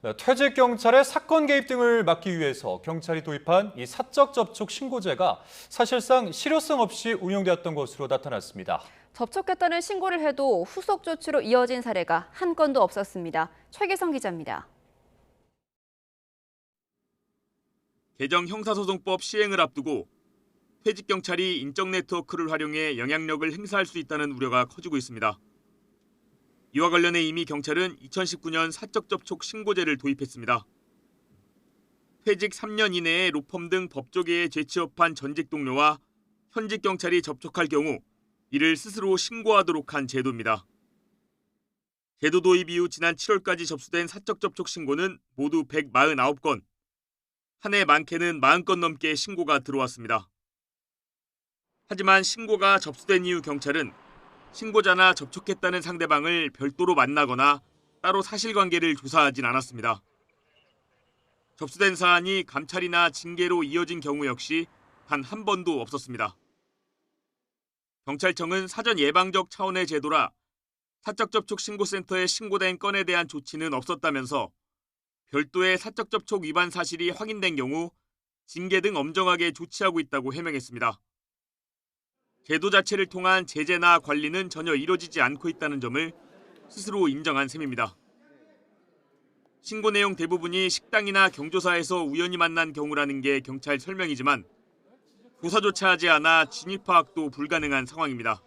네, 퇴직 경찰의 사건 개입 등을 막기 위해서 경찰이 도입한 이 사적 접촉 신고제가 사실상 실효성 없이 운영되었던 것으로 나타났습니다. 접촉했다는 신고를 해도 후속 조치로 이어진 사례가 한 건도 없었습니다. 최기성 기자입니다. 개정 형사소송법 시행을 앞두고 퇴직 경찰이 인적 네트워크를 활용해 영향력을 행사할 수 있다는 우려가 커지고 있습니다. 이와 관련해 이미 경찰은 2019년 사적 접촉 신고제를 도입했습니다. 퇴직 3년 이내에 로펌 등 법조계에 재취업한 전직 동료와 현직 경찰이 접촉할 경우 이를 스스로 신고하도록 한 제도입니다. 제도 도입 이후 지난 7월까지 접수된 사적 접촉 신고는 모두 149건, 한 해 많게는 40건 넘게 신고가 들어왔습니다. 하지만 신고가 접수된 이후 경찰은 신고자나 접촉했다는 상대방을 별도로 만나거나 따로 사실관계를 조사하진 않았습니다. 접수된 사안이 감찰이나 징계로 이어진 경우 역시 단 한 번도 없었습니다. 경찰청은 사전 예방적 차원의 제도라 사적 접촉 신고센터에 신고된 건에 대한 조치는 없었다면서 별도의 사적 접촉 위반 사실이 확인된 경우 징계 등 엄정하게 조치하고 있다고 해명했습니다. 제도 자체를 통한 제재나 관리는 전혀 이뤄지지 않고 있다는 점을 스스로 인정한 셈입니다. 신고 내용 대부분이 식당이나 경조사에서 우연히 만난 경우라는 게 경찰 설명이지만 조사조차 하지 않아 진위 파악도 불가능한 상황입니다.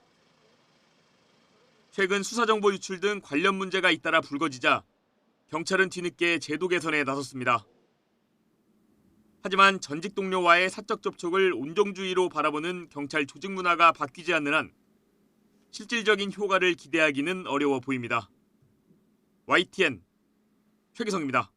최근 수사정보 유출 등 관련 문제가 잇따라 불거지자 경찰은 뒤늦게 제도 개선에 나섰습니다. 하지만 전직 동료와의 사적 접촉을 온정주의로 바라보는 경찰 조직 문화가 바뀌지 않는 한 실질적인 효과를 기대하기는 어려워 보입니다. YTN 최기성입니다.